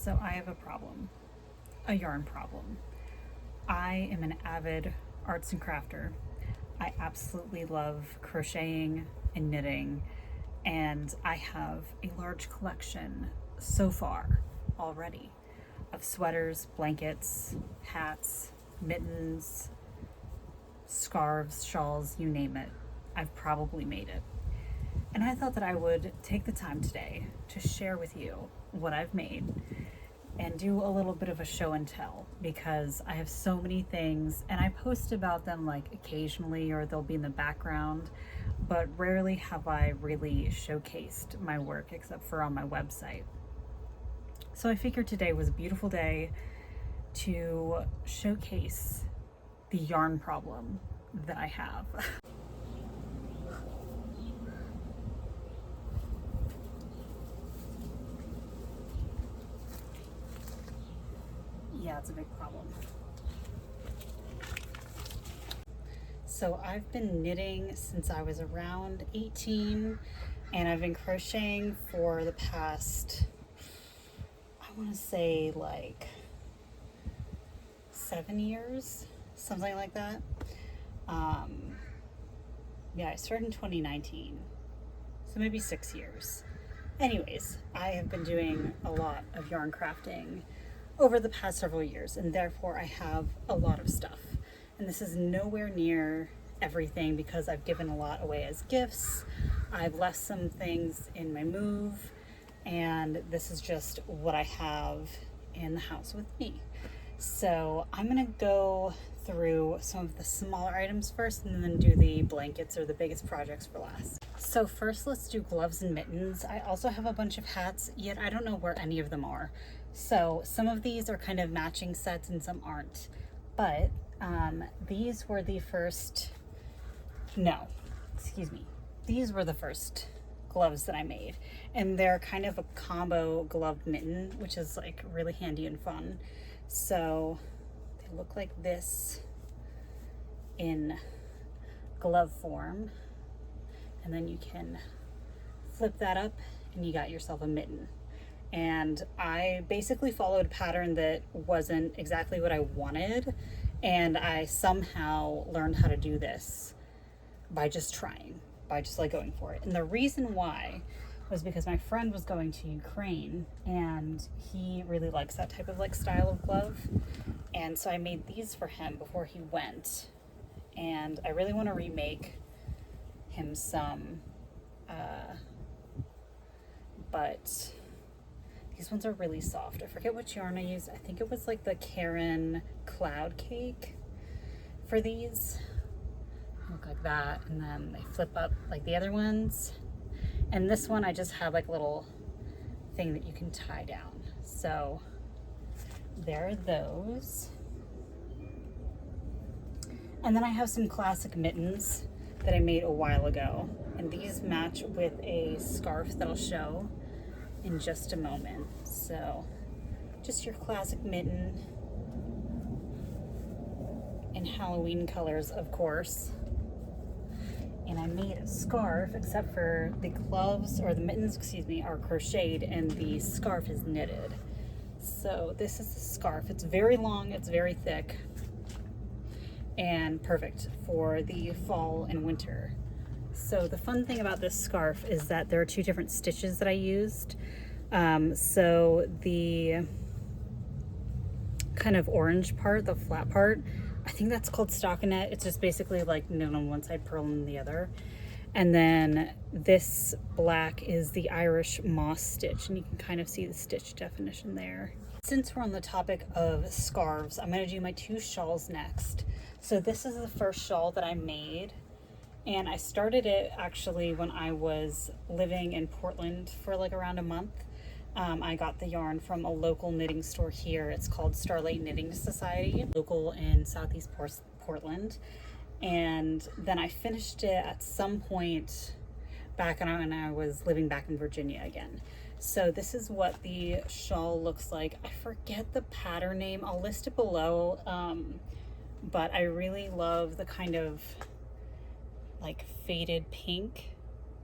So I have a problem, a yarn problem. I am an avid arts and crafter. I absolutely love crocheting and knitting, and I have a large collection so far already of sweaters, blankets, hats, mittens, scarves, shawls, you name it. I've probably made it. And I thought that I would take the time today to share with you what I've made and do a little bit of a show and tell, because I have so many things and I post about them like occasionally, or they'll be in the background, but rarely have I really showcased my work except for on my website. So I figured today was a beautiful day to showcase the yarn problem that I have. Yeah, it's a big problem. So I've been knitting since I was around 18, and I've been crocheting for the past, I want to say like 7 years, something like that. Yeah, I started in 2019, so maybe 6 years. Anyways, I have been doing a lot of yarn crafting over the past several years, and therefore I have a lot of stuff. And this is nowhere near everything because I've given a lot away as gifts. I've left some things in my move, and this is just what I have in the house with me. So I'm gonna go through some of the smaller items first and then do the blankets or the biggest projects for last. So first, let's do gloves and mittens. I also have a bunch of hats, yet I don't know where any of them are. So some of these are kind of matching sets and some aren't. But these were the first, no, excuse me. These were the first gloves that I made. And they're kind of a combo glove mitten, which is like really handy and fun. So they look like this in glove form. And then you can flip that up and you got yourself a mitten. And I basically followed a pattern that wasn't exactly what I wanted, and I somehow learned how to do this by just trying, by just like going for it. And the reason why was because my friend was going to Ukraine and he really likes that type of like style of glove. And so I made these for him before he went, and I really want to remake him some, but these ones are really soft. I forget which yarn I used. I think it was like the Karen Cloud Cake for these. Look like that, and then they flip up like the other ones. And this one I just have like a little thing that you can tie down. So there are those. And then I have some classic mittens that I made a while ago, and these match with a scarf that I'll show in just a moment. So just your classic mitten in Halloween colors, of course. And I made a scarf, except for the gloves, or the mittens, excuse me, are crocheted and the scarf is knitted. So this is the scarf. It's very long, it's very thick, and perfect for the fall and winter. So the fun thing about this scarf is that there are two different stitches that I used. So the kind of orange part, the flat part, I think that's called stockinette. It's just basically like knit on one side, purl on the other. And then this black is the Irish moss stitch, and you can kind of see the stitch definition there. Since we're on the topic of scarves, I'm gonna do my two shawls next. So this is the first shawl that I made, and I started it actually when I was living in Portland for like around a month. I got the yarn from a local knitting store here. It's called Starlight Knitting Society, local in Southeast Portland. And then I finished it at some point back when I was living back in Virginia again. So this is what the shawl looks like. I forget the pattern name. I'll list it below. But I really love the kind of like faded pink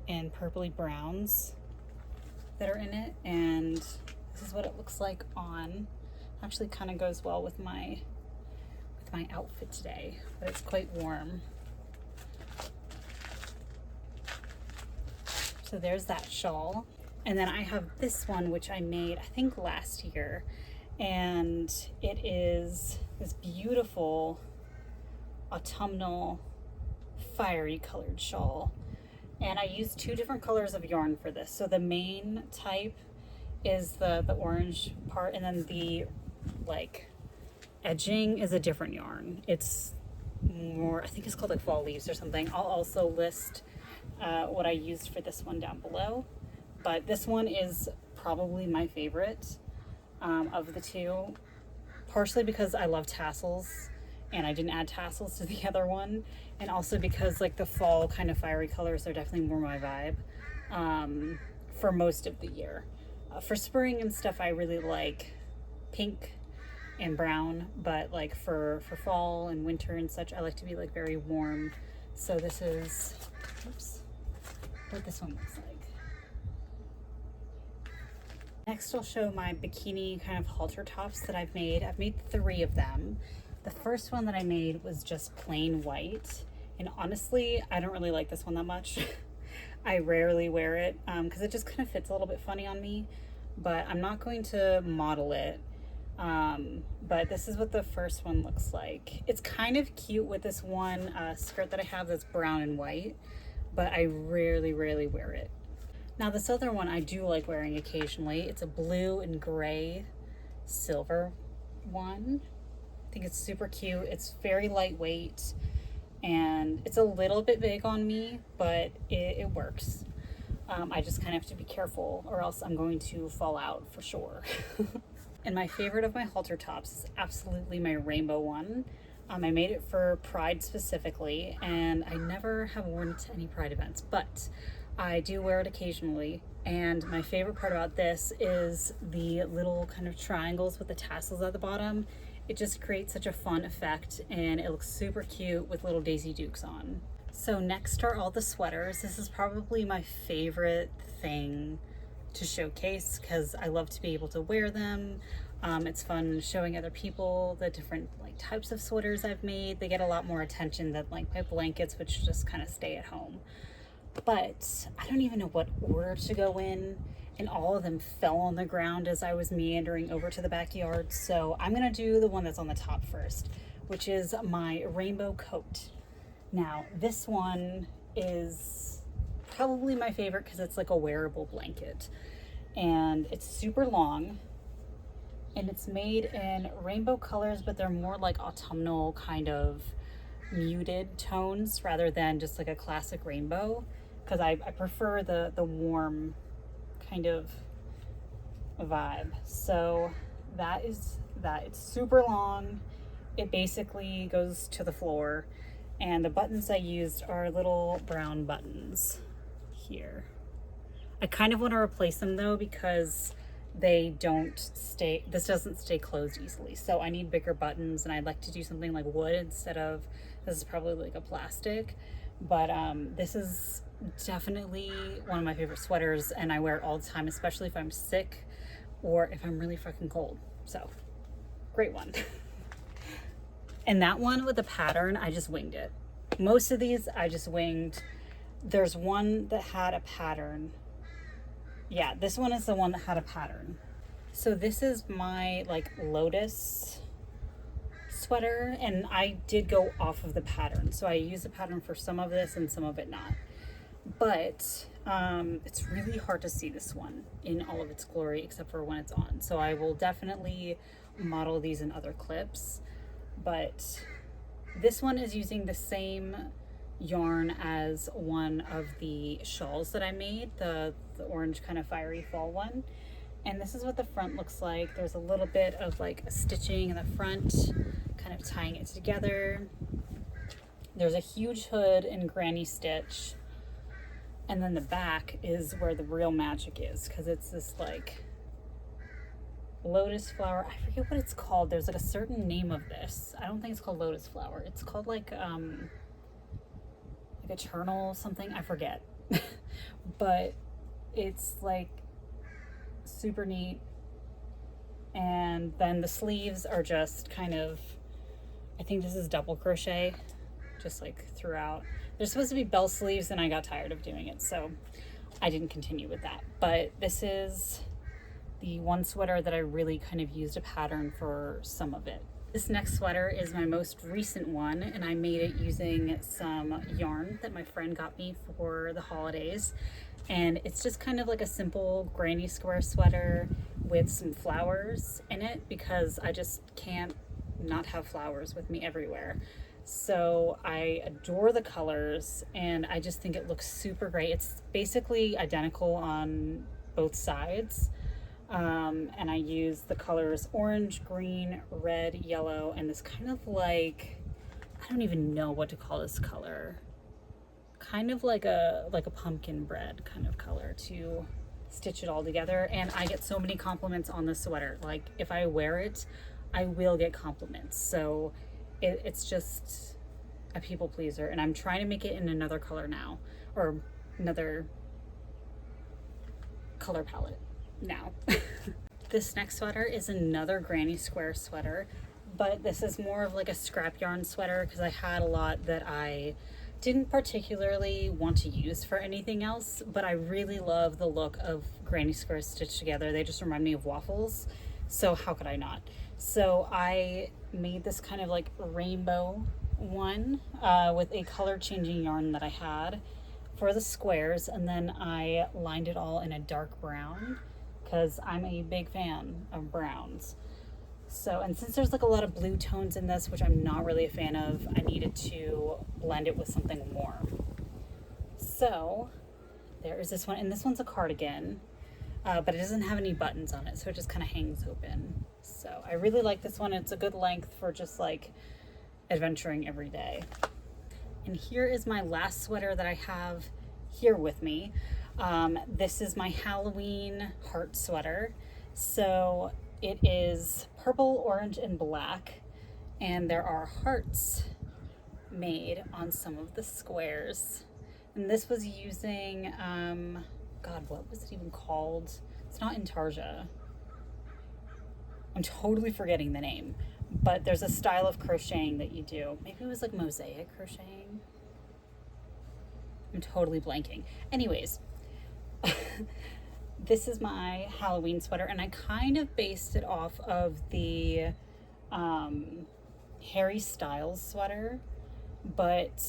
and purpley browns that are in it. And this is what it looks like on. Actually kind of goes well with my outfit today, but it's quite warm. So there's that shawl. And then I have this one, which I made, I think last year. And it is this beautiful autumnal fiery colored shawl. And I used 2 different colors of yarn for this. So the main type is the orange part, and then the like edging is a different yarn. It's more, I think it's called like fall leaves or something. I'll also list what I used for this one down below. But this one is probably my favorite of the 2, partially because I love tassels and I didn't add tassels to the other one, and also because like the fall kind of fiery colors are definitely more my vibe for most of the year. For spring and stuff, I really like pink and brown, but like for fall and winter and such, I like to be like very warm. So this is, oops, what this one looks like. Next, I'll show my bikini kind of halter tops that I've made. I've made 3 of them. The first one that I made was just plain white, and honestly, I don't really like this one that much. I rarely wear it because it just kind of fits a little bit funny on me, but I'm not going to model it. But this is what the first one looks like. It's kind of cute with this one skirt that I have that's brown and white, but I rarely wear it. Now this other one I do like wearing occasionally. It's a blue and gray silver one. I think it's super cute. It's very lightweight and it's a little bit big on me, but it works. I just kind of have to be careful or else I'm going to fall out for sure. And my favorite of my halter tops is absolutely my rainbow one. I made it for Pride specifically, and I never have worn it to any Pride events, but I do wear it occasionally. And my favorite part about this is the little kind of triangles with the tassels at the bottom. It just creates such a fun effect, and it looks super cute with little Daisy Dukes on. So next are all the sweaters. This is probably my favorite thing to showcase because I love to be able to wear them. It's fun showing other people the different like types of sweaters I've made. They get a lot more attention than like my blankets, which just kind of stay at home. But I don't even know what order to go in, and all of them fell on the ground as I was meandering over to the backyard. So I'm gonna do the one that's on the top first, which is my rainbow coat. Now this one is probably my favorite because it's like a wearable blanket, and it's super long, and it's made in rainbow colors, but they're more like autumnal kind of muted tones rather than just like a classic rainbow, because I prefer the warm kind of vibe. So that is that. It's super long. It basically goes to the floor, and the buttons I used are little brown buttons here. I kind of want to replace them though because they don't stay, this doesn't stay closed easily. So I need bigger buttons, and I'd like to do something like wood instead of, this is probably like a plastic, but this is definitely one of my favorite sweaters, and I wear it all the time, especially if I'm sick or if I'm really fucking cold. So great one. And that one with the pattern, I just winged it. Most of these I just winged. There's one that had a pattern. Yeah, this one is the one that had a pattern. So this is my like lotus sweater, and I did go off of the pattern. So I used the pattern for some of this and some of it not. But it's really hard to see this one in all of its glory except for when it's on. So I will definitely model these in other clips. But this one is using the same yarn as one of the shawls that I made, the orange kind of fiery fall one. And this is what the front looks like. There's a little bit of like a stitching in the front, kind of tying it together. There's a huge hood and granny stitch. And then the back is where the real magic is, because it's this like lotus flower. I forget what it's called. There's like a certain name of this. I don't think it's called lotus flower. It's called like eternal something. I forget. But it's like super neat. And then the sleeves are just kind of, I think this is double crochet, just like throughout. They're supposed to be bell sleeves and I got tired of doing it, so I didn't continue with that. But this is the one sweater that I really kind of used a pattern for some of it. This next sweater is my most recent one, and I made it using some yarn that my friend got me for the holidays. And it's just kind of like a simple granny square sweater with some flowers in it because I just can't not have flowers with me everywhere. So I adore the colors and I just think it looks super great. It's basically identical on both sides. And I use the colors orange, green, red, yellow, and this kind of like, I don't even know what to call this color. Kind of like a pumpkin bread kind of color to stitch it all together. And I get so many compliments on this sweater. Like if I wear it, I will get compliments. So it's just a people pleaser. And I'm trying to make it in another color now, or another color palette now. This next sweater is another granny square sweater, but this is more of like a scrap yarn sweater because I had a lot that I didn't particularly want to use for anything else, but I really love the look of granny squares stitched together. They just remind me of waffles, so how could I not? So I made this kind of like rainbow one with a color changing yarn that I had for the squares, and then I lined it all in a dark brown because I'm a big fan of browns. So, and since there's like a lot of blue tones in this, which I'm not really a fan of, I needed to blend it with something warm. So there is this one, and this one's a cardigan, but it doesn't have any buttons on it, so it just kind of hangs open. So I really like this one. It's a good length for just like adventuring every day. And here is my last sweater that I have here with me. This is my Halloween heart sweater. So it is purple, orange, and black, and there are hearts made on some of the squares. And this was using, God, what was it even called? It's not Intarsia. I'm totally forgetting the name, but there's a style of crocheting that you do. Maybe it was like mosaic crocheting. I'm totally blanking. Anyways, this is my Halloween sweater, and I kind of based it off of the Harry Styles sweater, but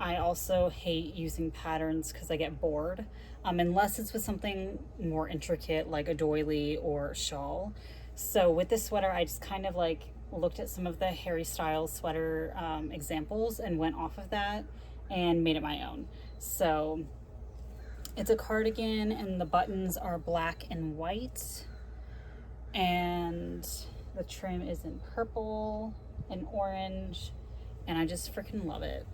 I also hate using patterns because I get bored, unless it's with something more intricate like a doily or shawl. So with this sweater, I just kind of like looked at some of the Harry Styles sweater examples and went off of that and made it my own. So it's a cardigan, and the buttons are black and white, and the trim is in purple and orange, and I just freaking love it.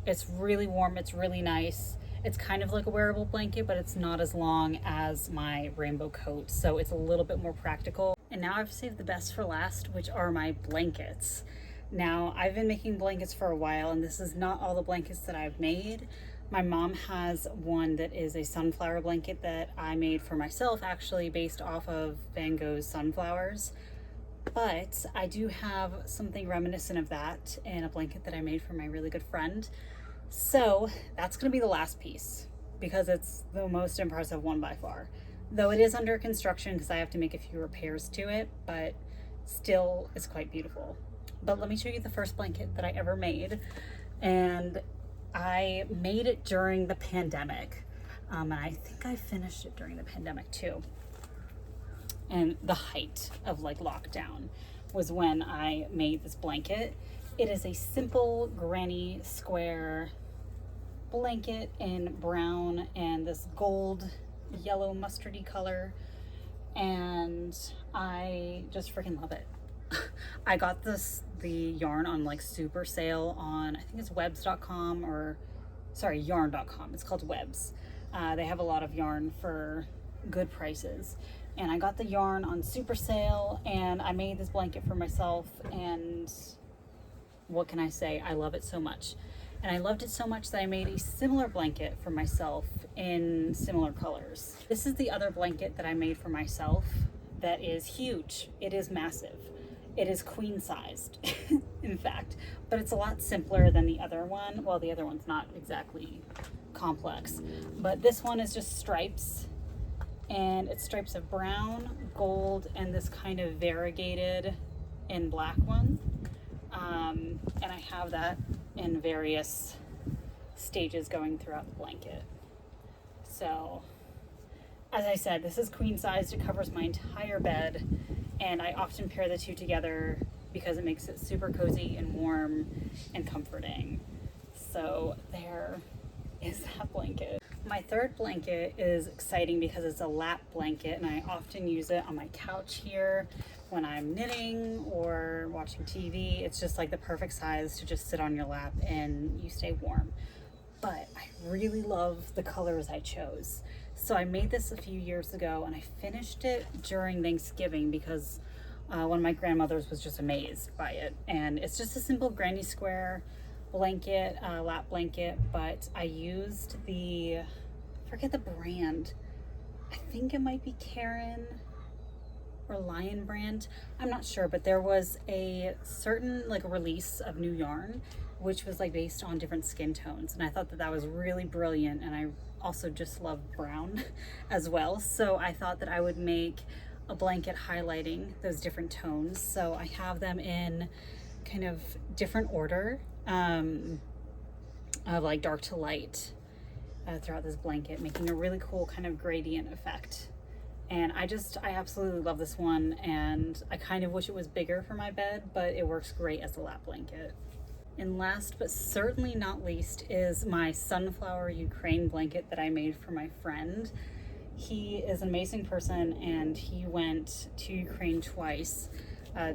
It's really warm, it's really nice. It's kind of like a wearable blanket, but it's not as long as my rainbow coat, so it's a little bit more practical. And now I've saved the best for last, which are my blankets. Now, I've been making blankets for a while, and this is not all the blankets that I've made. My mom has one that is a sunflower blanket that I made for myself, actually based off of Van Gogh's sunflowers. But I do have something reminiscent of that in a blanket that I made for my really good friend. So that's going to be the last piece because it's the most impressive one by far. Though it is under construction because I have to make a few repairs to it, but still it's quite beautiful. But let me show you the first blanket that I ever made. And I made it during the pandemic, and I think I finished it during the pandemic too. And the height of like lockdown was when I made this blanket. It is a simple granny square blanket in brown and this gold yellow mustardy color, and I just freaking love it. I got the yarn on like super sale on, I think it's webs.com, or sorry, yarn.com. It's called Webs. They have a lot of yarn for good prices, and I got the yarn on super sale, and I made this blanket for myself, and what can I say? I love it so much. And I loved it so much that I made a similar blanket for myself in similar colors. This is the other blanket that I made for myself that is huge. It is massive. It is queen sized, in fact, but it's a lot simpler than the other one. Well, the other one's not exactly complex, but this one is just stripes, and it's stripes of brown, gold, and this kind of variegated in black one. And I have that in various stages going throughout the blanket. So, as I said, this is queen sized. It covers my entire bed, and I often pair the two together because it makes it super cozy and warm and comforting. So there is that blanket. My third blanket is exciting because it's a lap blanket, and I often use it on my couch here when I'm knitting or watching TV. It's just like the perfect size to just sit on your lap and you stay warm. But I really love the colors I chose. So I made this a few years ago, and I finished it during Thanksgiving because one of my grandmothers was just amazed by it. And it's just a simple granny square blanket, lap blanket, but I used I forget the brand. I think it might be Karen or Lion brand. I'm not sure, but there was a certain like release of new yarn which was like based on different skin tones, and I thought that was really brilliant. And I also just love brown as well, so I thought that I would make a blanket highlighting those different tones. So I have them in kind of different order, of like dark to light throughout this blanket, making a really cool kind of gradient effect. And I absolutely love this one, and I kind of wish it was bigger for my bed, but it works great as a lap blanket. And last but certainly not least is my sunflower Ukraine blanket that I made for my friend. He is an amazing person, and he went to Ukraine twice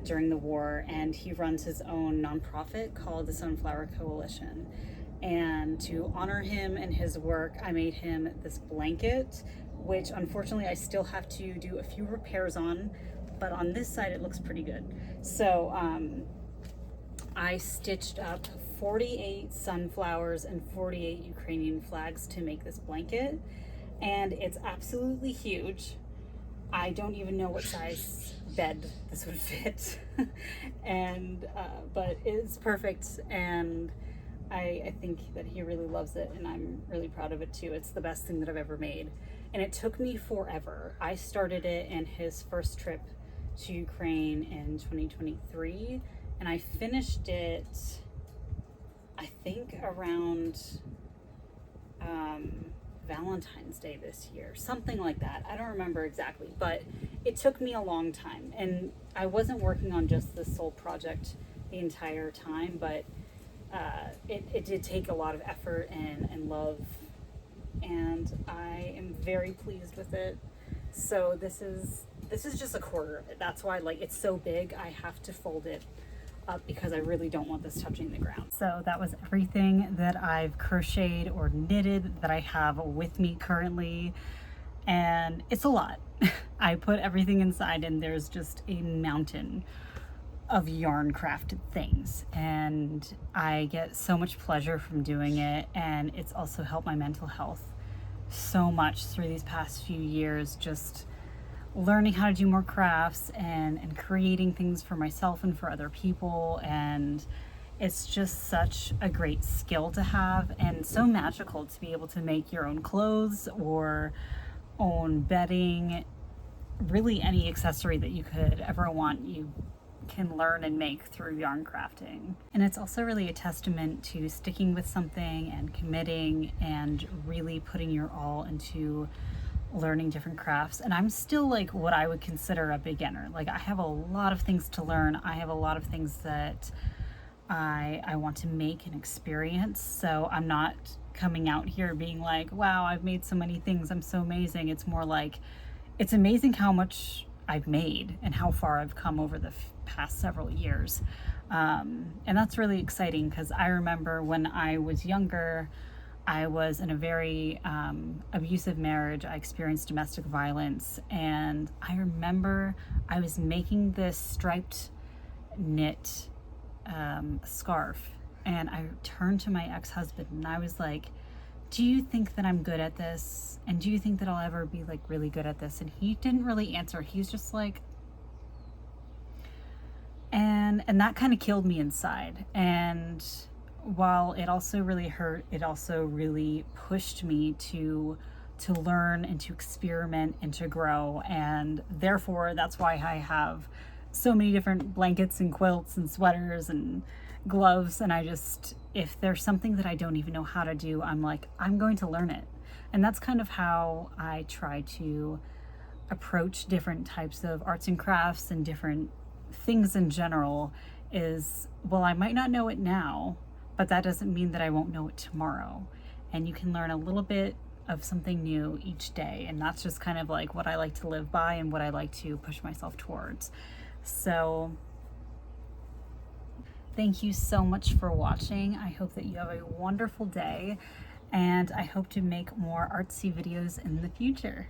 during the war, and he runs his own nonprofit called the Sunflower Coalition. And to honor him and his work, I made him this blanket, which unfortunately I still have to do a few repairs on, but on this side it looks pretty good. So I stitched up 48 sunflowers and 48 Ukrainian flags to make this blanket, and it's absolutely huge. I don't even know what size bed this would fit, and but it's perfect, and I think that he really loves it, and I'm really proud of it too. It's the best thing that I've ever made, and it took me forever. I started it in his first trip to Ukraine in 2023, and I finished it, I think, around Valentine's Day this year, something like that. I don't remember exactly, but it took me a long time, and I wasn't working on just this sole project the entire time, but it did take a lot of effort and love, and I am very pleased with it. So this is just a quarter of it. That's why, like, it's so big, I have to fold it up because I really don't want this touching the ground. So that was everything that I've crocheted or knitted that I have with me currently, and it's a lot. I put everything inside, and there's just a mountain of yarn crafted things, and I get so much pleasure from doing it, and it's also helped my mental health so much through these past few years, just learning how to do more crafts and creating things for myself and for other people. And it's just such a great skill to have, and so magical to be able to make your own clothes or own bedding. Really, any accessory that you could ever want, you can learn and make through yarn crafting. And it's also really a testament to sticking with something and committing and really putting your all into learning different crafts. And I'm still like what I would consider a beginner. Like, I have a lot of things to learn. I have a lot of things that I want to make and experience. So I'm not coming out here being like, wow, I've made so many things, I'm so amazing. It's more like, it's amazing how much I've made and how far I've come over the past several years. And that's really exciting, because I remember when I was younger, I was in a very abusive marriage. I experienced domestic violence, and I remember I was making this striped knit scarf, and I turned to my ex-husband and I was like, do you think that I'm good at this? And do you think that I'll ever be like really good at this? And he didn't really answer. He was just like, and that kind of killed me inside. And while it also really hurt, it also really pushed me to learn and to experiment and to grow. And therefore, that's why I have so many different blankets and quilts and sweaters and gloves. And I just, if there's something that I don't even know how to do, I'm like, I'm going to learn it. And that's kind of how I try to approach different types of arts and crafts and different things in general is, well, I might not know it now, but that doesn't mean that I won't know it tomorrow. And you can learn a little bit of something new each day. And that's just kind of like what I like to live by and what I like to push myself towards. So thank you so much for watching. I hope that you have a wonderful day, and I hope to make more artsy videos in the future.